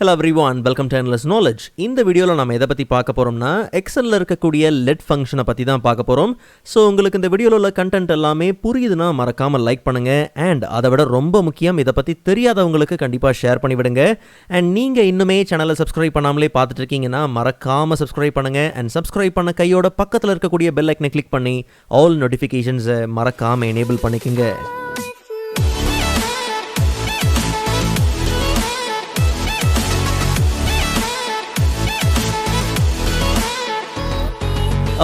Hello everyone, welcome to Endless Knowledge. இந்த வீடியோவில் நம்ம எதை பற்றி பார்க்க போகிறோம்னா எக்ஸலில் இருக்கக்கூடிய லெட் ஃபங்க்ஷனை பற்றி தான் பார்க்க போகிறோம். ஸோ உங்களுக்கு இந்த வீடியோவில் உள்ள கண்டென்ட் எல்லாமே புரியுதுன்னா மறக்காமல் லைக் பண்ணுங்கள். அண்ட் அதை விட ரொம்ப முக்கியம், இதை பற்றி தெரியாதவங்களுக்கு கண்டிப்பாக ஷேர் பண்ணிவிடுங்க. அண்ட் நீங்கள் இன்னுமே சேனலை சப்ஸ்கிரைப் பண்ணாமலே பார்த்துட்டு இருக்கீங்கன்னா மறக்காமல் சப்ஸ்கிரைப் பண்ணுங்கள். அண்ட் சப்ஸ்கிரைப் பண்ண கையோட பக்கத்தில் இருக்கக்கூடிய பெல் ஐக்கனை கிளிக் பண்ணி ஆல் நோட்டிஃபிகேஷன்ஸை மறக்காமல் எனேபிள் பண்ணிக்கோங்க.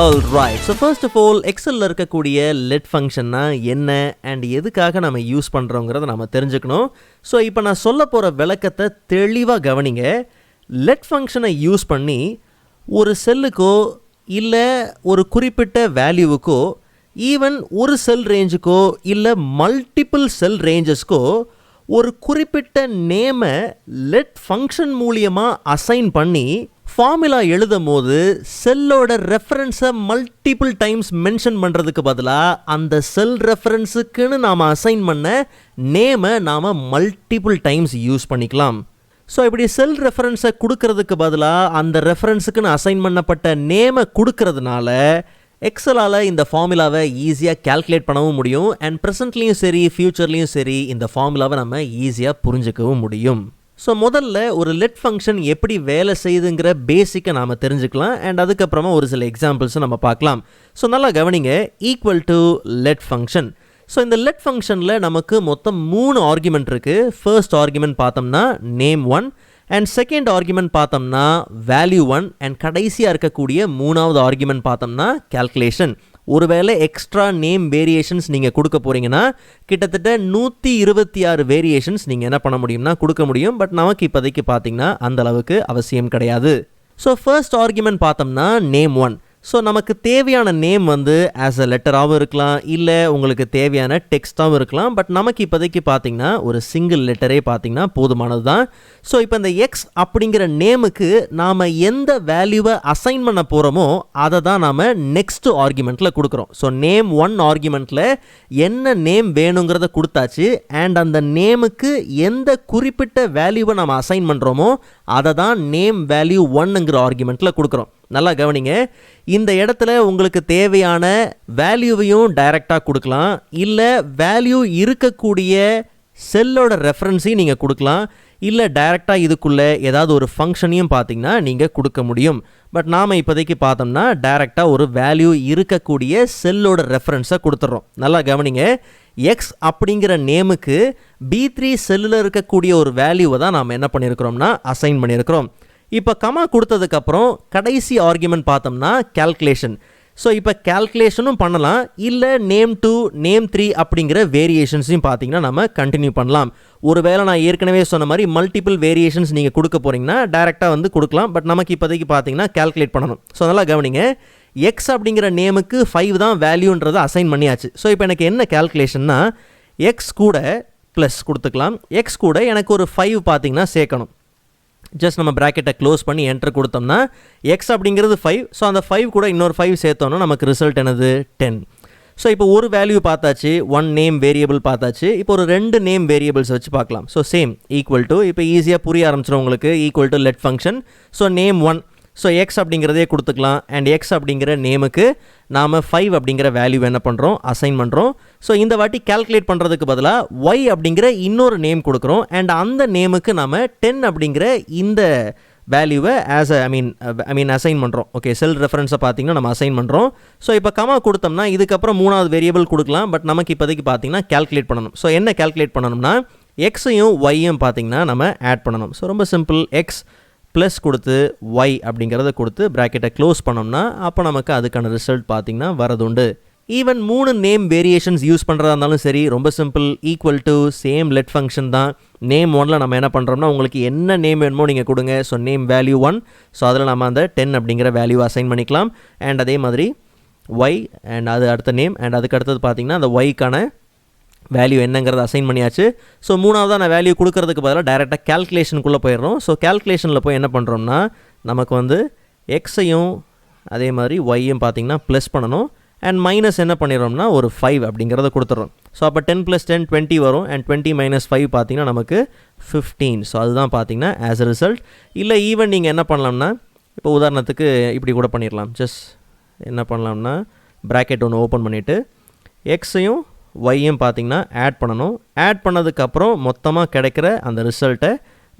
Alright, so first of all, எக்ஸலில் இருக்கக்கூடிய லெட் ஃபங்க்ஷன்னா என்ன அண்ட் எதுக்காக நம்ம யூஸ் பண்ணுறோங்கிறத நம்ம தெரிஞ்சுக்கணும். ஸோ இப்போ நான் சொல்ல போகிற விளக்கத்தை தெளிவாக கவனிங்க. லெட் ஃபங்க்ஷனை யூஸ் பண்ணி ஒரு செல்லுக்கோ இல்லை ஒரு குறிப்பிட்ட வேல்யூவுக்கோ ஈவன் ஒரு செல் ரேஞ்சுக்கோ இல்லை மல்டிபிள் செல் ரேஞ்சஸ்க்கோ ஒரு குறிப்பிட்ட நேமை லெட் ஃபங்க்ஷன் மூலியமாக அசைன் பண்ணி ஃபார்முலா எழுதும் போது செல்லோட ரெஃபரன்ஸை மல்டிபிள் டைம்ஸ் மென்ஷன் பண்ணுறதுக்கு பதிலாக அந்த செல் ரெஃபரன்ஸுக்குன்னு நாம் அசைன் பண்ண நேமை நாம் மல்டிபிள் டைம்ஸ் யூஸ் பண்ணிக்கலாம். ஸோ இப்படி செல் ரெஃபரன்ஸை கொடுக்கறதுக்கு பதிலாக அந்த ரெஃபரன்ஸுக்குன்னு அசைன் பண்ணப்பட்ட நேமை கொடுக்கறதுனால எக்ஸலால் இந்த ஃபார்முலாவை ஈஸியாக கால்குலேட் பண்ணவும் முடியும். அண்ட் ப்ரெசென்ட்லேயும் சரி ஃப்யூச்சர்லேயும் சரி இந்த ஃபார்முலாவை நம்ம ஈஸியாக புரிஞ்சுக்கவும் முடியும். ஸோ முதல்ல ஒரு லெட் ஃபங்க்ஷன் எப்படி வேலை செய்யுதுங்கிற பேசிக்கை நாம் தெரிஞ்சுக்கலாம். அண்ட் அதுக்கப்புறமா ஒரு சில எக்ஸாம்பிள்ஸும் நம்ம பார்க்கலாம். ஸோ நல்லா கவனிங்க, equal to let function. So இந்த லெட் ஃபங்க்ஷனில் நமக்கு மொத்தம் 3 ஆர்குமெண்ட் இருக்குது. ஃபர்ஸ்ட் ஆர்குமெண்ட் பார்த்தோம்னா நேம் 1 அண்ட் செகண்ட் ஆர்குமெண்ட் பார்த்தோம்னா வேல்யூ 1 அண்ட் கடைசியாக இருக்கக்கூடிய 3வது ஆர்குமெண்ட் பார்த்தோம்னா கால்குலேஷன். ஒருவேளை எக்ஸ்ட்ரா நேம் வேரியேஷன்ஸ் நீங்கள் கொடுக்க போகிறீங்கன்னா கிட்டத்தட்ட 126 வேரியேஷன்ஸ் நீங்கள் என்ன பண்ண முடியும்னா கொடுக்க முடியும். பட் நமக்கு இப்போதைக்கு பார்த்தீங்கன்னா அந்த அளவுக்கு அவசியம் கிடையாது. ஸோ ஃபர்ஸ்ட் ஆர்குமெண்ட் பார்த்தோம்னா நேம் 1. ஸோ நமக்கு தேவையான நேம் வந்து ஆஸ் அ லெட்டராகவும் இருக்கலாம், இல்லை உங்களுக்கு தேவையான டெக்ஸ்ட்டாகவும் இருக்கலாம். பட் நமக்கு இப்போதைக்கு பார்த்தீங்கன்னா ஒரு சிங்கிள் லெட்டரே பார்த்தீங்கன்னா போதுமானது தான். ஸோ இப்போ இந்த எக்ஸ் அப்படிங்கிற நேமுக்கு நாம் எந்த வேல்யூவை அசைன் பண்ண போகிறோமோ அதை தான் நாம் நெக்ஸ்ட் ஆர்குமெண்ட்டில் கொடுக்குறோம். ஸோ நேம் 1 ஆர்குமெண்ட்டில் என்ன நேம் வேணுங்கிறத கொடுத்தாச்சு. அண்ட் அந்த நேமுக்கு எந்த குறிப்பிட்ட வேல்யூவை நம்ம அசைன் பண்ணுறோமோ அதை தான் நேம் வேல்யூ 1ங்கிற ஆர்குமெண்ட்டில் கொடுக்குறோம். நல்லா கவனிங்க, இந்த இடத்துல உங்களுக்கு தேவையான வேல்யூவையும் டைரெக்டாக கொடுக்கலாம், இல்லை வேல்யூ இருக்கக்கூடிய செல்லோட ரெஃபரன்ஸையும் நீங்கள் கொடுக்கலாம், இல்லை டைரெக்டாக இதுக்குள்ளே ஏதாவது ஒரு ஃபங்க்ஷனையும் பார்த்தீங்கன்னா நீங்கள் கொடுக்க முடியும். பட் நாம் இப்போதைக்கு பார்த்தோம்னா டைரெக்டாக ஒரு வேல்யூ இருக்கக்கூடிய செல்லோட ரெஃபரன்ஸை கொடுத்துட்றோம். நல்லா கவனிங்க, எக்ஸ் அப்படிங்கிற நேமுக்கு B3 செல்லில் இருக்கக்கூடிய ஒரு வேல்யூவை தான் நாம் என்ன பண்ணியிருக்கிறோம்னா அசைன் பண்ணியிருக்கிறோம். இப்போ கமா கொடுத்ததுக்கப்புறம் கடைசி ஆர்குமெண்ட் பார்த்தோம்னா கால்குலேஷன். ஸோ இப்போ கால்குலேஷனும் பண்ணலாம், இல்லை நேம் 2 நேம் 3 அப்படிங்கிற வேரியேஷன்ஸையும் பார்த்தீங்கன்னா நம்ம கண்டினியூ பண்ணலாம். ஒருவேளை நான் ஏற்கனவே சொன்ன மாதிரி மல்டிபிள் வேரியேஷன்ஸ் நீங்கள் கொடுக்க போகிறீங்கன்னா டைரெக்டாக வந்து கொடுக்கலாம். பட் நமக்கு இப்போதைக்கு பார்த்தீங்கன்னா கால்குலேட் பண்ணணும். ஸோ நல்லா கவனிங்க, எக்ஸ் அப்படிங்கிற நேமுக்கு 5 தான் வேல்யூன்றதை அசைன் பண்ணியாச்சு. ஸோ இப்போ எனக்கு என்ன கால்குலேஷன்னா எக்ஸ் கூட ப்ளஸ் கொடுத்துக்கலாம், எக்ஸ் கூட எனக்கு ஒரு 5 பார்த்தீங்கன்னா சேர்க்கணும். ஜஸ்ட் நம்ம ப்ராக்கெட்டை க்ளோஸ் பண்ணி என்டர் கொடுத்தோம்னா எக்ஸ் அப்படிங்கிறது 5. ஸோ அந்த 5 கூட இன்னொரு 5 சேர்த்தோன்னா நமக்கு ரிசல்ட் என்னது 10. ஸோ இப்போ ஒரு வேல்யூ பார்த்தாச்சு, 1 நேம் வேரியபிள் பார்த்தாச்சு. இப்போ ஒரு 2 நேம் வேரியபிள்ஸ் வச்சு பார்க்கலாம். ஸோ சேம் ஈக்குவல் டு, இப்போ ஈஸியாக புரிய ஆரம்பிச்சிடும் உங்களுக்கு, equal to let function. So name 1, so X அப்படிங்கிறதே கொடுத்துக்கலாம். அண்ட் எக்ஸ் அப்படிங்கிற நேமுக்கு நாம் 5 அப்படிங்கிற வேல்யூ என்ன பண்ணுறோம் அசைன் பண்ணுறோம். ஸோ இந்த வாட்டி கால்குலேட் பண்ணுறதுக்கு பதிலாக ஒய் அப்படிங்கிற இன்னொரு நேம் கொடுக்குறோம். அண்ட் அந்த நேமுக்கு நாம் 10 அப்படிங்கிற இந்த வேல்யூவை ஐ மீன் அசைன் பண்ணுறோம். ஓகே, செல் ரெஃபரன்ஸை பார்த்தீங்கன்னா நம்ம அசைன் பண்ணுறோம். ஸோ இப்போ கமா கொடுத்தோம்னா இதுக்கப்புறம் 3வது வேரியபிள் கொடுக்கலாம். பட் நமக்கு இப்போதைக்கு பார்த்தீங்கன்னா கால்குலேட் பண்ணணும். ஸோ என்ன கால்குலேட் பண்ணணும்னா எக்ஸையும் ஒய்யும் பார்த்தீங்கன்னா நம்ம ஆட் பண்ணணும். ஸோ ரொம்ப சிம்பிள், எக்ஸ் ப்ளஸ் கொடுத்து ஒய் அப்படிங்கிறத கொடுத்து ப்ராக்கெட்டை க்ளோஸ் பண்ணோம்னா அப்போ நமக்கு அதுக்கான ரிசல்ட் பார்த்திங்கன்னா வரதுண்டு. ஈவன் 3 நேம் வேரியேஷன்ஸ் யூஸ் பண்ணுறதா இருந்தாலும் சரி, ரொம்ப simple, equal to same let function தான். நேம் 1ல் நம்ம என்ன பண்ணுறோம்னா உங்களுக்கு என்ன நேம் வேணுமோ நீங்கள் கொடுங்க. ஸோ நேம் வேல்யூ 1, ஸோ அதில் நம்ம அந்த 10 அப்படிங்கிற வேல்யூ அசைன் பண்ணிக்கலாம். அண்ட் அதே மாதிரி ஒய் அண்ட் அது அடுத்த நேம் அண்ட் அதுக்கு அடுத்தது பார்த்திங்கன்னா அந்த ஒய்க்கான வேல்யூ என்னங்கிறத அசைன் பண்ணியாச்சு. ஸோ 3வது வேல்யூ கொடுக்கறதுக்கு பதிலாக டைரெக்டாக கால்குலேஷனுக்குள்ளே போயிடுறோம். ஸோ கால்குலேஷனில் போய் என்ன பண்ணுறோம்னா நமக்கு வந்து எக்ஸையும் அதே மாதிரி ஒய்யும் பார்த்திங்கன்னா ப்ளஸ் பண்ணணும். அண்ட் மைனஸ் என்ன பண்ணிடுறோம்னா ஒரு 5 அப்படிங்கிறத கொடுத்துட்றோம். ஸோ அப்போ 10 + 10 20 வரும். அண்ட் 20 - 5 பார்த்தீங்கன்னா நமக்கு 15. ஸோ அதுதான் பார்த்தீங்கன்னா ஆஸ் அ ரிசல்ட். இல்லை ஈவன் நீங்கள் என்ன பண்ணலாம்னா இப்போ உதாரணத்துக்கு இப்படி கூட பண்ணிடலாம். ஜஸ்ட் என்ன பண்ணலாம்னா ப்ராக்கெட் ஒன்று ஓப்பன் பண்ணிவிட்டு எக்ஸையும் ஒய்யும் பார்த்தீங்கன்னா ஆட் பண்ணணும். ஆட் பண்ணதுக்கப்புறம் மொத்தமாக கிடைக்கிற அந்த ரிசல்ட்டை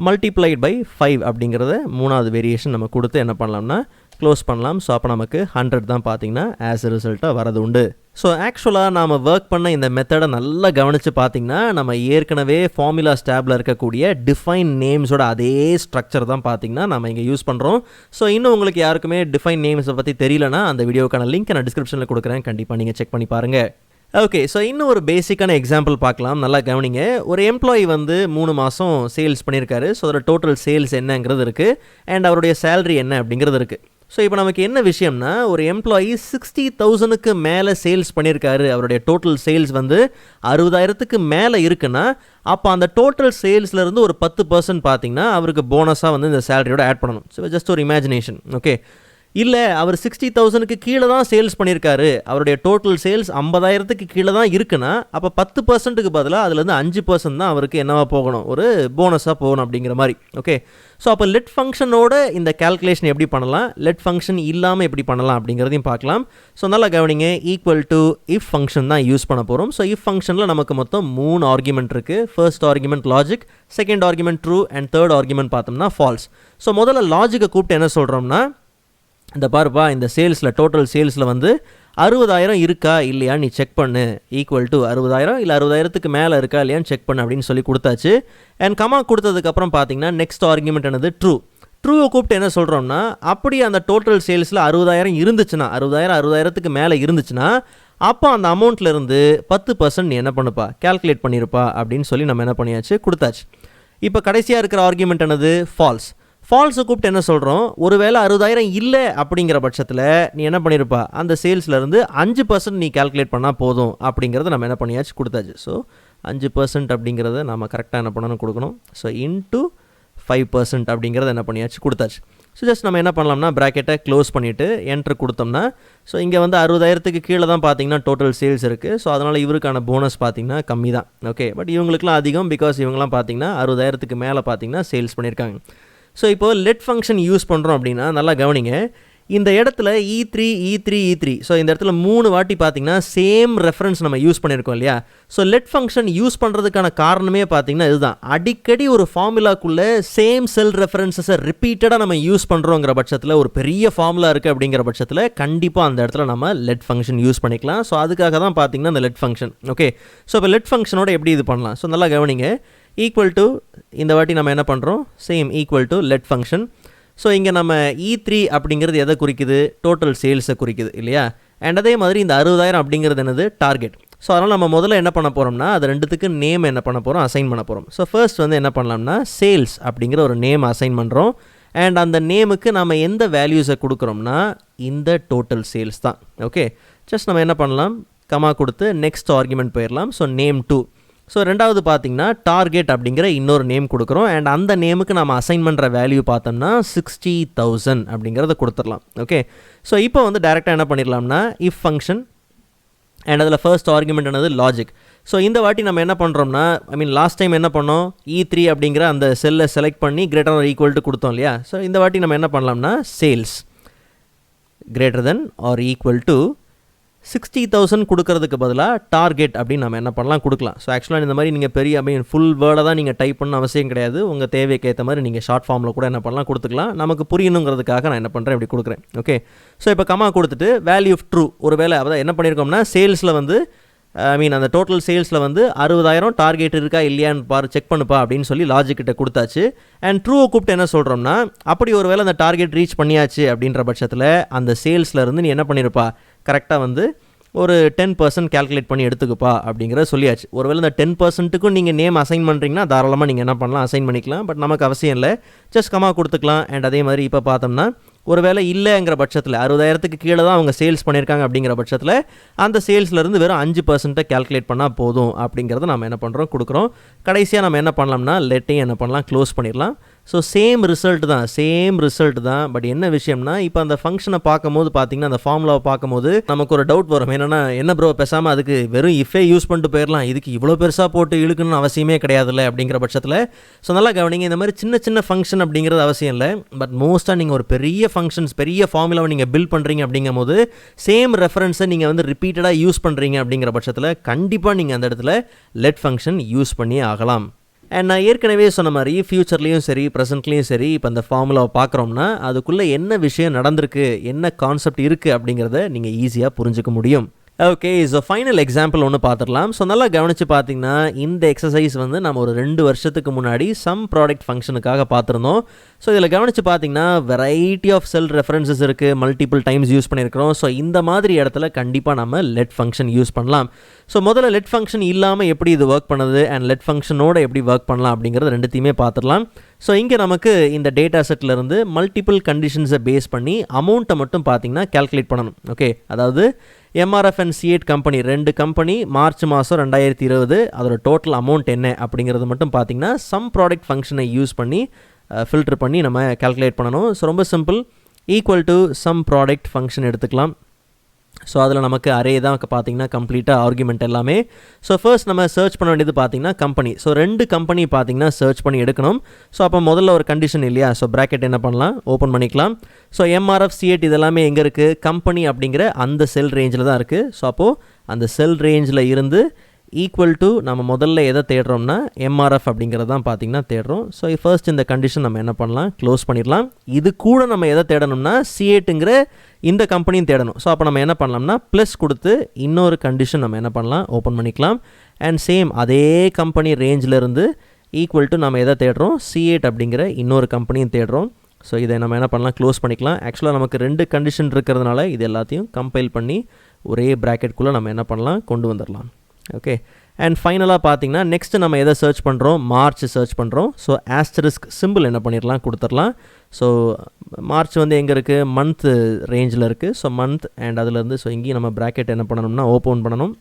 மல்டிப்ளைட் பை 5 அப்படிங்கிறத 3வது வேரியேஷன் நம்ம கொடுத்து என்ன பண்ணலாம்னா க்ளோஸ் பண்ணலாம். ஸோ அப்போ நமக்கு 100 தான் பார்த்தீங்கன்னா ஆஸ் அ ரிசல்ட்டாக வரது உண்டு. ஸோ ஆக்சுவலாக நாம் ஒர்க் பண்ண இந்த மெத்தடை நல்லா கவனித்து பார்த்திங்கன்னா நம்ம ஏற்கனவே ஃபார்முலா ஸ்டாபில் இருக்கக்கூடிய டிஃபைன் நேம்ஸோட அதே ஸ்ட்ரக்சர் தான் பார்த்திங்கன்னா நம்ம இங்கே யூஸ் பண்ணுறோம். ஸோ இன்னும் உங்களுக்கு யாருக்குமே டிஃபைன் நேம்ஸை பற்றி தெரியலனா அந்த வீடியோக்கான லிங்க் நான் டிஸ்கிரிப்ஷனில் கொடுக்குறேன், கண்டிப்பாக நீங்கள் செக் பண்ணி பாருங்கள். ஓகே, ஸோ இன்னும் ஒரு பேசிக்கான எக்ஸாம்பிள் பார்க்கலாம். நல்லா கவனிங்க. ஒரு எம்ப்ளாயி வந்து 3 மாதம் சேல்ஸ் பண்ணியிருக்காரு. ஸோ அதோட டோட்டல் சேல்ஸ் என்னங்கிறது இருக்குது அண்ட் அவருடைய சேலரி என்ன அப்படிங்கிறது இருக்குது. ஸோ இப்போ நமக்கு என்ன விஷயம்னா ஒரு எம்ப்ளாயி 60,000க்கு மேலே சேல்ஸ் பண்ணியிருக்காரு, அவருடைய டோட்டல் சேல்ஸ் வந்து 60,000க்கு மேலே இருக்குன்னா அப்போ அந்த டோட்டல் சேல்ஸ்லேருந்து ஒரு 10% பார்த்தீங்கன்னா அவருக்கு போனஸாக வந்து இந்த சேலரியோட ஆட் பண்ணணும். ஸோ ஜஸ்ட் ஒரு இமேஜினேஷன். ஓகே, இல்லை அவர் 60,000க்கு கீழே தான் சேல்ஸ் பண்ணியிருக்காரு, அவருடைய டோட்டல் சேல்ஸ் 50,000க்கு கீழே தான் இருக்குன்னா அப்போ 10%க்கு பதிலாக அதுலேருந்து 5% தான் அவருக்கு என்னவா போகணும், ஒரு போனஸாக போகணும் அப்படிங்கிற மாதிரி. ஓகே, ஸோ அப்போ லெட் ஃபங்க்ஷனோட இந்த கால்குலேஷன் எப்படி பண்ணலாம், லெட் ஃபங்க்ஷன் இல்லாமல் எப்படி பண்ணலாம் அப்படிங்கிறதையும் பார்க்கலாம். ஸோ நல்லா கவனிங்க. ஈக்குவல் டு இஃப் ஃபங்க்ஷன் தான் யூஸ் பண்ண போகிறோம். ஸோ இஃப் ஃபங்க்ஷனில் நமக்கு மொத்தம் 3 ஆர்குமெண்ட் இருக்குது. First argument logic, second argument true and third argument பார்த்தோம்னா ஃபால்ஸ். ஸோ முதல்ல லாஜிக்கை கூப்பிட்டு என்ன சொல்கிறோம்னா இந்த பாருப்பா இந்த சேல்ஸில் டோட்டல் சேல்ஸில் வந்து 60,000 இருக்கா இல்லையா நீ செக் பண்ணு, ஈக்குவல் டு 60,000 இல்லை 60,000க்கு மேலே இருக்கா இல்லையான்னு செக் பண்ணு அப்படின்னு சொல்லி கொடுத்தாச்சு. அண்ட் கமா கொடுத்ததுக்கப்புறம் பார்த்தீங்கன்னா நெக்ஸ்ட் ஆர்குமெண்ட் என்னது ட்ரூ. ட்ரூவை கூப்பிட்டு என்ன சொல்கிறோம்னா அப்படி அந்த டோட்டல் சேல்ஸில் 60,000 இருந்துச்சுன்னா 60,000க்கு மேலே இருந்துச்சுன்னா அப்போ அந்த அமௌண்ட்லேருந்து 10% நீ என்ன பண்ணுப்பா கேல்குலேட் பண்ணியிருப்பா அப்படின்னு சொல்லி நம்ம என்ன பண்ணியாச்சு கொடுத்தாச்சு. இப்போ கடைசியாக இருக்கிற ஆர்குமெண்ட் என்னது ஃபால்ஸ். ஃபால்ஸை கூப்பிட்டு என்ன சொல்கிறோம், ஒருவேளை 60,000 இல்லை அப்படிங்கிற பட்சத்தில் நீ என்ன பண்ணியிருப்பா அந்த சேல்ஸ்லேருந்து 5% நீ கேல்குலேட் பண்ணால் போதும் அப்படிங்கிறத நம்ம என்ன பண்ணியாச்சு கொடுத்தாச்சு. ஸோ 5% அப்படிங்கிறத நம்ம கரெக்டாக என்ன பண்ணணும் கொடுக்கணும். ஸோ இன்ட்டு 5% அப்படிங்கிறத என்ன பண்ணியாச்சு கொடுத்தாச்சு. ஸோ ஜஸ்ட் நம்ம என்ன பண்ணலாம்னா ப்ராக்கெட்டை க்ளோஸ் பண்ணிவிட்டு என்ட்ரு கொடுத்தோம்னா ஸோ இங்கே வந்து 60,000க்கு கீழே தான் பார்த்தீங்கன்னா டோட்டல் சேல்ஸ் இருக்குது. ஸோ அதனால் இவருக்கான போனஸ் பார்த்தீங்கன்னா கம்மி தான். ஓகே, பட் இவங்களுக்குலாம் அதிகம், பிகாஸ் இவங்கலாம் பார்த்தீங்கன்னா 60,000க்கு மேலே பார்த்தீங்கன்னா சேல்ஸ் பண்ணியிருக்காங்க. ஸோ இப்போது லெட் ஃபங்க்ஷன் யூஸ் பண்ணுறோம் அப்படின்னா நல்லா கவனிங்க. இந்த இடத்துல E3 ஸோ இந்த இடத்துல 3 வாட்டி பார்த்தீங்கன்னா சேம் ரெஃபரன்ஸ் நம்ம யூஸ் பண்ணியிருக்கோம் இல்லையா. ஸோ லெட் ஃபங்க்ஷன் யூஸ் பண்ணுறதுக்கான காரணமே பார்த்தீங்கன்னா இதுதான். அடிக்கடி ஒரு ஃபார்முலாக்குள்ளே சேம் செல் ரெஃபரன்ஸஸை ரிப்பீட்டடாக நம்ம யூஸ் பண்ணுறோங்கிற பட்சத்தில் ஒரு பெரிய ஃபார்முலா இருக்குது அப்படிங்கிற பட்சத்தில் கண்டிப்பாக அந்த இடத்துல நம்ம லெட் ஃபங்க்ஷன் யூஸ் பண்ணிக்கலாம். ஸோ அதுக்காக தான் பார்த்தீங்கன்னா இந்த லெட் ஃபங்க்ஷன். ஓகே, ஸோ இப்போ லெட் ஃபங்க்ஷனோட எப்படி இது பண்ணலாம். ஸோ நல்லா கவனிங்க. ஈக்குவல் டு இந்த வாட்டி நம்ம என்ன பண்ணுறோம், same equal to let function. So இங்கே நம்ம E3 அப்படிங்கிறது எதை குறிக்குது, டோட்டல் சேல்ஸை குறிக்குது இல்லையா. அண்ட் அதே மாதிரி இந்த 60,000 அப்படிங்கிறது என்னது டார்கெட். ஸோ அதனால் நம்ம முதல்ல என்ன பண்ண போகிறோம்னா அது ரெண்டுத்துக்கு நேம் என்ன பண்ண போகிறோம், அசைன் பண்ண போகிறோம். ஸோ ஃபர்ஸ்ட் வந்து என்ன பண்ணலாம்னா சேல்ஸ் அப்படிங்கிற ஒரு நேம் அசைன் பண்ணுறோம். அண்ட் அந்த நேமுக்கு நம்ம எந்த வேல்யூஸை கொடுக்குறோம்னா இந்த டோட்டல் சேல்ஸ் தான். ஓகே, ஜஸ்ட் நம்ம என்ன பண்ணலாம் கமா கொடுத்து நெக்ஸ்ட் ஆர்குமெண்ட் போயிடலாம். So name 2. ஸோ ரெண்டாவது பார்த்தீங்கன்னா டார்கெட் அப்படிங்கிற இன்னொரு நேம் கொடுக்குறோம். அண்ட் அந்த நேமுக்கு நம்ம அசைன் பண்ணுற வேல்யூ பார்த்தோம்னா 60,000 அப்படிங்கிறத கொடுத்துடலாம். ஓகே, ஸோ இப்போ வந்து டேரெக்டாக என்ன பண்ணிடலாம்னா இஃப் ஃபங்க்ஷன் அண்ட் அதில் ஃபர்ஸ்ட் ஆர்குமெண்ட் என்னது லாஜிக். ஸோ இந்த வாட்டி நம்ம என்ன பண்ணுறோம்னா லாஸ்ட் டைம் என்ன பண்ணோம், E3 அப்படிங்கிற அந்த செல்லை செலக்ட் பண்ணி கிரேட்டர் ஆர் ஈக்குவல் டு கொடுத்தோம் இல்லையா. ஸோ இந்த வாட்டி நம்ம என்ன பண்ணலாம்னா sales greater than or equal to 60,000 கொடுக்கறதுக்கு பதிலாக டார்கெட் அப்படின்னு நம்ம என்ன பண்ணலாம் கொடுக்கலாம். ஸோ ஆக்சுவலாக இந்த மாதிரி நீங்கள் பெரிய ஃபுல் வேர்டை தான் நீங்கள் டைப் பண்ண அவசியம் கிடையாது. உங்கள் தேவைக்கு ஏற்ற மாதிரி நீங்கள் ஷார்ட் ஃபார்மில் கூட என்ன பண்ணலாம் கொடுத்துக்கலாம். நமக்கு புரியணுங்கிறதுக்காக நான் என்ன பண்ணுறேன் இப்படி கொடுக்குறேன். ஓகே, ஸோ இப்போ கமா கொடுத்துட்டு வேல்யூ ஆஃப் ட்ரூ ஒரு வேலை அதான் என்ன பண்ணியிருக்கோம்னா சேல்ஸில் வந்து அந்த டோட்டல் சேல்ஸில் வந்து 60,000 டார்கெட் இருக்கா இல்லையான்னு செக் பண்ணுப்பா அப்படின்னு சொல்லி லாஜிக்கிட்ட கொடுத்தாச்சு. அண்ட் ட்ரூவை கூப்பிட்டு என்ன சொல்கிறோம்னா அப்படி ஒரு வேளை அந்த டார்கெட் ரீச் பண்ணியாச்சு அப்படின்ற பட்சத்தில் அந்த சேல்ஸில் இருந்து நீ என்ன பண்ணியிருப்பா கரெக்டாக வந்து ஒரு 10% கேல்குலேட் பண்ணி எடுத்துக்குப்பா அப்படிங்கிறத சொல்லியாச்சு. ஒருவேளை இந்த 10%க்கும் நீங்கள் நேம் அசைன் பண்ணுறீங்கன்னா தாராளமாக நீங்கள் என்ன பண்ணலாம் அசைன் பண்ணிக்கலாம். பட் நமக்கு அவசியம் இல்லை, ஜஸ்ட் கமா கொடுத்துக்கலாம். அண்ட் அதே மாதிரி இப்போ பார்த்தோம்னா ஒருவேளை இல்லைங்கிற பட்சத்தில் 60,000க்கு கீழே தான் அவங்க சேல்ஸ் பண்ணியிருக்காங்க அப்படிங்கிற பட்சத்தில் அந்த சேல்ஸ்லேருந்து வெறும் 5% கேல்குலேட் பண்ணால் போதும் அப்படிங்கிறத நம்ம என்ன பண்ணுறோம் கொடுக்குறோம். கடைசியாக நம்ம என்ன பண்ணலாம்னா லெட்டையும் என்ன பண்ணலாம் க்ளோஸ் பண்ணிடலாம். ஸோ சேம் ரிசல்ட் தான். பட் என்ன விஷயம்னா, இப்போ அந்த ஃபங்க்ஷனை பார்க்கும்போது பார்த்தீங்கன்னா, அந்த ஃபார்முலாவை பார்க்கும்போது நமக்கு ஒரு டவுட் வரும். என்னன்னா, என்ன ப்ரோ பேசாமல் அதுக்கு வெறும் இஃபே யூஸ் பண்ணிட்டு போயிடலாம், இதுக்கு இவ்வளோ பெருசாக போட்டு இழுக்கணும்னு அவசியமே கிடையாதுல்ல அப்படிங்கிற பட்சத்தில். ஸோ நல்லா கவனிங்க, இந்த மாதிரி சின்ன சின்ன ஃபங்க்ஷன் அப்படிங்கிறது அவசியம் இல்லை. பட் மோஸ்ட்டாக நீங்கள் ஒரு பெரிய ஃபங்க்ஷன்ஸ், பெரிய ஃபார்முலாவை நீங்கள் பில்ட் பண்ணுறீங்க அப்படிங்கும் போது சேம் ரெஃபரன்ஸை நீங்கள் வந்து ரிப்பீட்டடாக யூஸ் பண்ணுறீங்க அப்படிங்கிற பட்சத்தில் கண்டிப்பாக நீங்கள் அந்த இடத்துல லெட் ஃபங்க்ஷன் யூஸ் பண்ணியே ஆகலாம். அண்ட் நான் ஏற்கனவே சொன்ன மாதிரி ஃப்யூச்சர்லேயும் சரி, ப்ரெசென்ட்லேயும் சரி, இப்போ அந்த ஃபார்முலாவை பார்க்குறோம்னா அதுக்குள்ளே என்ன விஷயம் நடந்திருக்கு, என்ன கான்செப்ட் இருக்குது அப்படிங்கிறத நீங்கள் ஈஸியாக புரிஞ்சுக்க முடியும். ஓகே, ஸோ ஃபைனல் எக்ஸாம்பிள் ஒன்று பார்த்துடலாம். ஸோ நல்லா கவனித்து பார்த்தீங்கன்னா, இந்த எக்ஸசைஸ் வந்து நம்ம ஒரு 2 வருஷத்துக்கு முன்னாடி சம் ப்ராடக்ட் ஃபங்க்ஷனுக்காக பார்த்துருந்தோம். ஸோ இதில் கவனித்து பார்த்தீங்கன்னா, வெரைட்டி ஆஃப் செல் ரெஃபரன்சஸ் இருக்குது, மல்டிபிள் டைம்ஸ் யூஸ் பண்ணியிருக்கிறோம். ஸோ இந்த மாதிரி இடத்துல கண்டிப்பாக நம்ம லெட் ஃபங்க்ஷன் யூஸ் பண்ணலாம். ஸோ முதல்ல லெட் ஃபங்க்ஷன் இல்லாமல் எப்படி இது ஒர்க் பண்ணுது அண்ட் லெட் ஃபங்க்ஷனோட எப்படி ஒர்க் பண்ணலாம் அப்படிங்கிறது ரெண்டுத்தையுமே பார்த்துடலாம். ஸோ இங்கே நமக்கு இந்த டேட்டா செட்லேருந்து மல்டிபிள் கண்டிஷன்ஸை பேஸ் பண்ணி அமௌண்ட்டை மட்டும் பார்த்தீங்கன்னா கேல்குலேட் பண்ணணும். ஓகே, அதாவது MRF and C8 company 2 company March மாதம் 2020 அதோட டோட்டல் அமௌண்ட் என்ன அப்படிங்கிறது மட்டும் பார்த்தீங்கன்னா சம் ப்ராடக்ட் ஃபங்க்ஷனை யூஸ் பண்ணி ஃபில்டர் பண்ணி நம்ம கேல்குலேட் பண்ணணும். ஸோ ரொம்ப simple, equal to sum product function எடுத்துக்கலாம். ஸோ அதில் நமக்கு அரே தான் பார்த்தீங்கன்னா கம்ப்ளீட்டாக ஆர்குமெண்ட் எல்லாமே. ஸோ ஃபர்ஸ்ட் நம்ம சர்ச் பண்ண வேண்டியது பார்த்தீங்கன்னா கம்பெனி. ஸோ 2 கம்பெனி பார்த்தீங்கன்னா சர்ச் பண்ணி எடுக்கணும். ஸோ அப்போ முதல்ல ஒரு கண்டிஷன் இல்லையா, ஸோ ப்ராக்கெட் என்ன பண்ணலாம், ஓப்பன் பண்ணிக்கலாம். ஸோ MRF C8 இதெல்லாமே எங்கே இருக்குது, கம்பெனி அப்படிங்கிற அந்த செல் ரேஞ்சில் தான் இருக்குது. ஸோ அப்போது அந்த செல் ரேஞ்சில் இருந்து ஈக்குவல் டு நம்ம முதல்ல எதை தேடுறோம்னா MRF அப்படிங்கிறது தான் பார்த்திங்கன்னா தேடுறோம். ஸோ ஃபர்ஸ்ட் இந்த கண்டிஷன் நம்ம என்ன பண்ணலாம், க்ளோஸ் பண்ணிடலாம். இது கூட நம்ம எதை தேடணும்னா C8ங்கிற இந்த கம்பெனியும் தேடணும். ஸோ அப்போ நம்ம என்ன பண்ணலாம்னா ப்ளஸ் கொடுத்து இன்னொரு கண்டிஷன் நம்ம என்ன பண்ணலாம், ஓப்பன் பண்ணிக்கலாம். அண்ட் சேம் அதே கம்பெனி ரேஞ்சிலேருந்து ஈக்குவல் டு நம்ம எதை தேடுறோம், C8 அப்படிங்கிற இன்னொரு கம்பெனியும் தேடுறோம். ஸோ இதை நம்ம என்ன பண்ணலாம், க்ளோஸ் பண்ணிக்கலாம். ஆக்சுவலாக நமக்கு 2 கண்டிஷன் இருக்கிறதுனால இது எல்லாத்தையும் கம்பைல் பண்ணி ஒரே ப்ராக்கெட்குள்ளே நம்ம என்ன பண்ணலாம், கொண்டு வந்துடலாம். ஓகே, அண்ட் ஃபைனலாக பார்த்தீங்கன்னா நெக்ஸ்ட் நம்ம எதை சர்ச் பண்ணுறோம், மார்ச் சர்ச் பண்ணுறோம். ஸோ ஆஸ்டரிஸ்க் சிம்பிள் என்ன பண்ணிடலாம், கொடுத்துடலாம். ஸோ மார்ச் வந்து எங்கே இருக்குது, மந்த் ரேஞ்சில் இருக்குது. ஸோ மந்த் அண்ட் அதிலேருந்து ஸோ இங்கேயும் நம்ம ப்ராக்கெட் என்ன பண்ணணும்னா ஓப்பன் பண்ணணும்.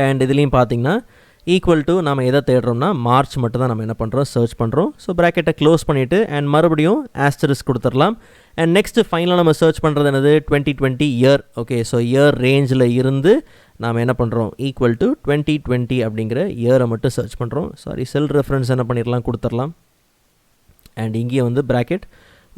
அண்ட் இதுலேயும் பார்த்தீங்கன்னா ஈக்குவல் டு நம்ம எதை தேடுறோம்னா மார்ச் மட்டும் தான் நம்ம என்ன பண்ணுறோம், சர்ச் பண்ணுறோம். ஸோ ப்ராக்கெட்டை க்ளோஸ் பண்ணிவிட்டு அண்ட் மறுபடியும் ஆஸ்டரிஸ்க் கொடுத்துடலாம். அண்ட் நெக்ஸ்ட்டு ஃபைனலாக நம்ம சர்ச் பண்ணுறது என்னது, 2020 இயர். ஓகே, ஸோ இயர் ரேஞ்சில் இருந்து நாம் என்ன பண்ணுறோம், ஈக்குவல் டு 2020 அப்படிங்கிற இயரை மட்டும் சர்ச் பண்ணுறோம். சாரி, செல் ரெஃபரன்ஸ் என்ன பண்ணிடலாம், கொடுத்துடலாம். அண்ட் இங்கே வந்து ப்ராக்கெட்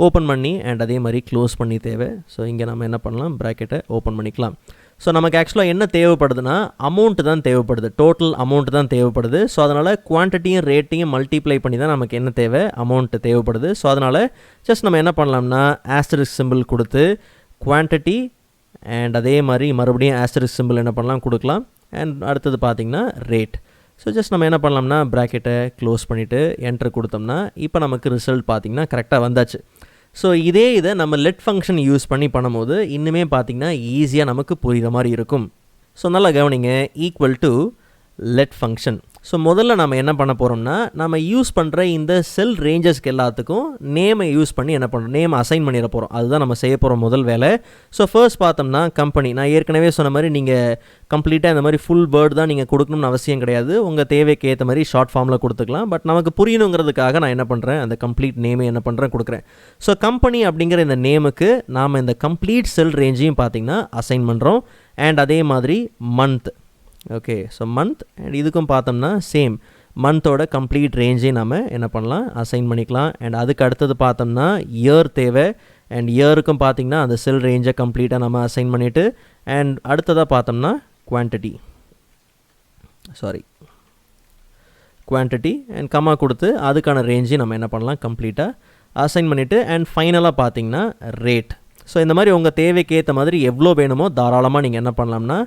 ஓப்பன் பண்ணி அண்ட் அதே மாதிரி க்ளோஸ் பண்ணி தேவை. ஸோ இங்கே நம்ம என்ன பண்ணலாம், ப்ராக்கெட்டை ஓப்பன் பண்ணிக்கலாம். ஸோ நமக்கு ஆக்சுவலாக என்ன தேவைப்படுதுன்னா அமௌண்ட்டு தான் தேவைப்படுது, டோட்டல் அமௌண்ட்டு தான் தேவைப்படுது. ஸோ அதனால் குவான்டிட்டியும் ரேட்டையும் மல்டிப்ளை பண்ணி தான் நமக்கு என்ன தேவை, அமௌண்ட்டு தேவைப்படுது. ஸோ அதனால் ஜஸ்ட் நம்ம என்ன பண்ணலாம்னா ஆஸ்டரிஸ்க் சிம்பிள் கொடுத்து குவான்டிட்டி அண்ட் அதே மாதிரி மறுபடியும் ஆஸ்டரிஸ்க் சிம்பிள் என்ன பண்ணலாம், கொடுக்கலாம். அண்ட் அடுத்தது பார்த்திங்கன்னா ரேட். ஸோ ஜஸ்ட் நம்ம என்ன பண்ணலாம்னா ப்ராக்கெட்டை க்ளோஸ் பண்ணிவிட்டு என்ட்ரு கொடுத்தோம்னா இப்போ நமக்கு ரிசல்ட் பார்த்திங்கன்னா கரெக்டாக வந்தாச்சு. ஸோ இதை நம்ம லெட் ஃபங்க்ஷன் யூஸ் பண்ணி பண்ணும்போது இன்னுமே பார்த்திங்கன்னா ஈஸியாக நமக்கு புரிகிற மாதிரி இருக்கும். ஸோ நல்லா கவனிங்க, equal to let function. So முதல்ல நம்ம என்ன பண்ண போகிறோம்னா நம்ம யூஸ் பண்ணுற இந்த செல் ரேஞ்சஸ்க்கு எல்லாத்துக்கும் நேமை யூஸ் பண்ணி என்ன பண்ணுறோம், நேம் அசைன் பண்ணிட போகிறோம். அதுதான் நம்ம செய்ய போகிற முதல் வேலை. ஸோ ஃபர்ஸ்ட் பார்த்தோம்னா கம்பெனி, நான் ஏற்கனவே சொன்ன மாதிரி நீங்கள் கம்ப்ளீட்டாக இந்த மாதிரி ஃபுல் வேர்டு தான் நீங்கள் கொடுக்கணும்னு அவசியம் கிடையாது. உங்கள் தேவைக்கு ஏற்ற மாதிரி ஷார்ட் ஃபார்மில் கொடுத்துக்கலாம். பட் நமக்கு புரியணுங்கிறதுக்காக நான் என்ன பண்ணுறேன், அந்த கம்ப்ளீட் நேமை என்ன பண்ணுறேன், கொடுக்குறேன். ஸோ கம்பெனி அப்படிங்கிற இந்த நேமுக்கு நாம் இந்த கம்ப்ளீட் செல் ரேஞ்சையும் பார்த்திங்கன்னா அசைன் பண்ணுறோம். அண்ட் அதே மாதிரி month. Okay, so month and இதுக்கும் பார்த்தோம்னா சேம் மந்தோட கம்ப்ளீட் ரேஞ்சையும் நம்ம என்ன பண்ணலாம், அசைன் பண்ணிக்கலாம். அண்ட் அதுக்கு அடுத்தது பார்த்தோம்னா இயர் தேவை. அண்ட் இயருக்கும் பார்த்திங்கன்னா அந்த செல் ரேஞ்சை கம்ப்ளீட்டாக நம்ம அசைன் பண்ணிவிட்டு அண்ட் அடுத்ததாக பார்த்தோம்னா குவான்டிட்டி அண்ட் கமா கொடுத்து அதுக்கான ரேஞ்சையும் நம்ம என்ன பண்ணலாம், கம்ப்ளீட்டாக அசைன் பண்ணிவிட்டு அண்ட் ஃபைனலாக பார்த்திங்கன்னா ரேட். ஸோ இந்த மாதிரி உங்கள் தேவைக்கு ஏற்ற மாதிரி எவ்வளோ வேணுமோ தாராளமாக நீங்கள் என்ன பண்ணலாம்னா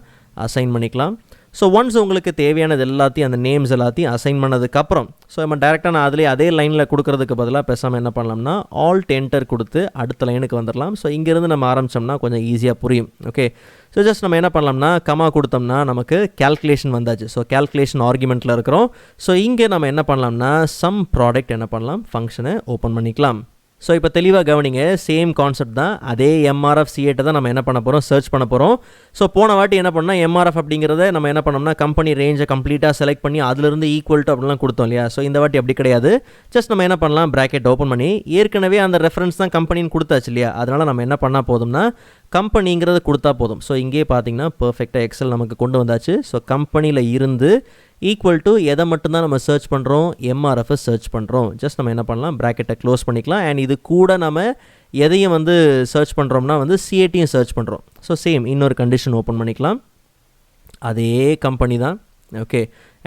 அசைன் பண்ணிக்கலாம். ஸோ ஒன்ஸ் உங்களுக்கு தேவையானது எல்லாத்தையும் அந்த நேம்ஸ் எல்லாத்தையும் அசைன் பண்ணதுக்கப்புறம் ஸோ நம்ம டேரெக்டாக நான் அதிலே அதே லைனில் கொடுக்கறதுக்கு பதிலாக பேசாமல் என்ன பண்ணலாம்னா ஆல்ட் என்டர் கொடுத்து அடுத்த லைனுக்கு வந்துடலாம். ஸோ இங்கேருந்து நம்ம ஆரம்பித்தோம்னா கொஞ்சம் ஈஸியாக புரியும். ஓகே, ஸோ ஜஸ்ட் நம்ம என்ன பண்ணலாம்னா கமா கொடுத்தோம்னா நமக்கு கேல்குலேஷன் வந்தாச்சு. ஸோ கேல்குலேஷன் ஆர்குமெண்ட்டில் இருக்கிறோம். ஸோ இங்கே நம்ம என்ன பண்ணலாம்னா சம் ப்ராடக்ட் என்ன பண்ணலாம், ஃபங்க்ஷனை ஓப்பன் பண்ணிக்கலாம். ஸோ இப்போ தெளிவாக கவனிங்க, சேம் கான்செப்ட் தான். அதே எம்ஆர்எஃப் C8 தான் நம்ம என்ன பண்ண போகிறோம், சர்ச் பண்ண போகிறோம். ஸோ போன வாட்டி என்ன பண்ணால் எம்ஆர்எஃப் அப்படிங்கிறத நம்ம என்ன பண்ணோம்னா கம்பெனி ரேஞ்சை கம்ப்ளீட்டாக செலக்ட் பண்ணி அதிலிருந்து ஈக்குவல் டு அப்படிலாம் கொடுத்தோம் இல்லையா. ஸோ இந்த வாட்டி அப்படி கிடையாது. ஜஸ்ட் நம்ம என்ன பண்ணலாம், ப்ராக்கெட் ஓப்பன் பண்ணி ஏற்கனவே அந்த ரெஃபரன்ஸ் தான் கம்பெனின்னு கொடுத்தாச்சு இல்லையா. அதனால் நம்ம என்ன பண்ணால் போதும்னா கம்பெனிங்கிறது கொடுத்தா போதும். ஸோ இங்கே பார்த்தீங்கன்னா பர்ஃபெக்டாக எக்ஸல் நமக்கு கொண்டு வந்தாச்சு. ஸோ கம்பெனியில் இருந்து ஈக்குவல் டு எதை மட்டும்தான் நம்ம சர்ச் பண்ணுறோம், எம்ஆர்எஃப் சர்ச் பண்ணுறோம். ஜஸ்ட் நம்ம என்ன பண்ணலாம், ப்ராக்கெட்டை க்ளோஸ் பண்ணிக்கலாம். அண்ட் இது கூட நம்ம எதையும் வந்து சர்ச் பண்ணுறோம்னா வந்து C8யும் சர்ச் பண்ணுறோம். ஸோ சேம் இன்னொரு கண்டிஷன் ஓப்பன் பண்ணிக்கலாம். அதே கம்பெனி தான். ஓகே,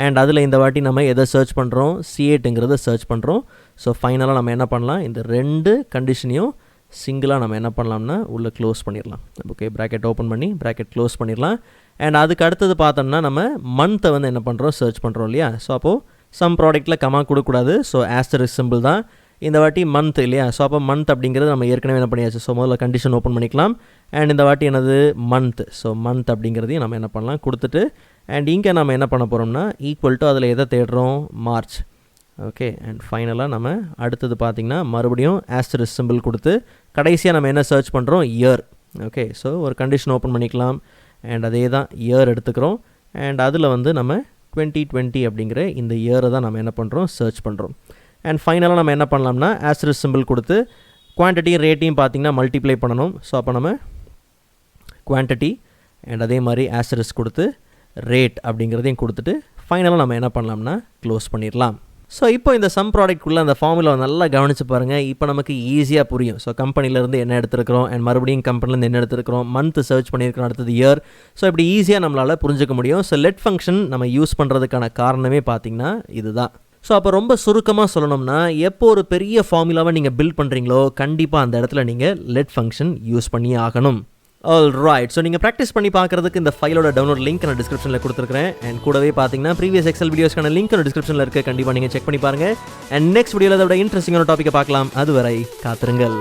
அண்ட் அதில் இந்த வாட்டி நம்ம எதை சர்ச் பண்ணுறோம், C8ங்கிறத சர்ச் பண்ணுறோம். ஸோ ஃபைனலாக நம்ம என்ன பண்ணலாம், இந்த 2 கண்டிஷனையும் சிங்கிளாக நம்ம என்ன பண்ணலாம்னா உள்ளே க்ளோஸ் பண்ணிடலாம். ஓகே, ப்ராக்கெட் ஓப்பன் பண்ணி ப்ராக்கெட் க்ளோஸ் பண்ணிடலாம். அண்ட் அதுக்கு அடுத்தது பார்த்தோம்னா நம்ம மந்த்தை வந்து என்ன பண்ணுறோம், சர்ச் பண்ணுறோம் இல்லையா. ஸோ அப்போது சம் ப்ராடக்ட்டில் கமா கொடுக்கக்கூடாது. ஸோ ஆஸ்டரிஸ்க் சிம்பிள் தான் இந்த வாட்டி மந்த் இல்லையா. ஸோ அப்போ மந்த் அப்படிங்கிறது நம்ம ஏற்கனவே என்ன பண்ணியாச்சு. ஸோ முதல்ல கண்டிஷன் ஓப்பன் பண்ணிக்கலாம். அண்ட் இந்த வாட்டி என்னது, மந்த். ஸோ மந்த் அப்படிங்கிறதையும் நம்ம என்ன பண்ணலாம் கொடுத்துட்டு, அண்ட் இங்கே நம்ம என்ன பண்ண போகிறோம்னா ஈக்குவல் டு அதில் எதை தேடுறோம், மார்ச். ஓகே, அண்ட் ஃபைனலாக நம்ம அடுத்தது பார்த்திங்கன்னா மறுபடியும் ஆஸ்டரிஸ்க் சிம்பிள் கொடுத்து கடைசியாக நம்ம என்ன சர்ச் பண்ணுறோம், இயர். ஓகே, ஸோ ஒரு கண்டிஷன் ஓப்பன் பண்ணிக்கலாம். அண்ட் அதே தான் இயர் எடுத்துக்கிறோம். அண்ட் அதில் வந்து நம்ம 2020 அப்படிங்கிற இந்த இயரை தான் நம்ம என்ன பண்ணுறோம், சர்ச் பண்ணுறோம். அண்ட் ஃபைனலாக நம்ம என்ன பண்ணலாம்னா ஆஸ்டரிஸ்க் சிம்பிள் கொடுத்து குவான்டிட்டியும் ரேட்டையும் பார்த்திங்கன்னா மல்டிப்ளை பண்ணணும். ஸோ அப்போ நம்ம குவான்டிட்டி அண்ட் அதே மாதிரி ஆஸ்டரிஸ்க் கொடுத்து ரேட் அப்படிங்கிறதையும் கொடுத்துட்டு ஃபைனலாக நம்ம என்ன பண்ணலாம்னா க்ளோஸ் பண்ணிடலாம். ஸோ இப்போ இந்த சம் ப்ராடக்ட்குள்ளே அந்த ஃபார்முலாவை நல்லா கவனித்து பாருங்கள். இப்போ நமக்கு ஈஸியாக புரியும். ஸோ கம்பெனிலேருந்து என்ன எடுத்துருக்கிறோம், அண்ட் மறுபடியும் கம்பெனிலேருந்து என்ன எடுத்துருக்கிறோம், மந்த் சர்ச் பண்ணியிருக்கிறோம், அடுத்தது இயர். ஸோ இப்படி ஈஸியாக நம்மளால் புரிஞ்சுக்க முடியும். ஸோ லெட் ஃபங்க்ஷன் நம்ம யூஸ் பண்ணுறதுக்கான காரணமே பார்த்திங்கன்னா இதுதான். ஸோ அப்போ ரொம்ப சுருக்கமாக சொல்லணும்னா, எப்போ ஒரு பெரிய ஃபார்முலாவை நீங்கள் பில்ட் பண்ணுறீங்களோ கண்டிப்பாக அந்த இடத்துல நீங்கள் லெட் ஃபங்க்ஷன் யூஸ் பண்ணி ஆகணும். ஆல் ரைட், ஸோ நீங்கள் ப்ராக்டிஸ் பண்ணி பார்க்குறதுக்கு இந்த ஃபைலோட டவுன்லோட் லிங்க் நான் டிஸ்கிரிப்ஷனில் கொடுத்துருக்கேன். அண்ட் கூடவே பார்த்தீங்கன்னா ப்ரீவியஸ் எக்ஸல் வீடியோஸ்க்கான லிங்க் டிஸ்கிரிப்ஷனில் இருக்குது. கண்டிப்பாக நீங்கள் செக் பண்ணி பாருங்கள். அண்ட் நெக்ஸ்ட் வீடியோவில் அதோட இன்ட்ரெஸ்டிங்கான டாப்பிக்கை பார்க்கலாம். அதுவரை காத்திருங்கள்.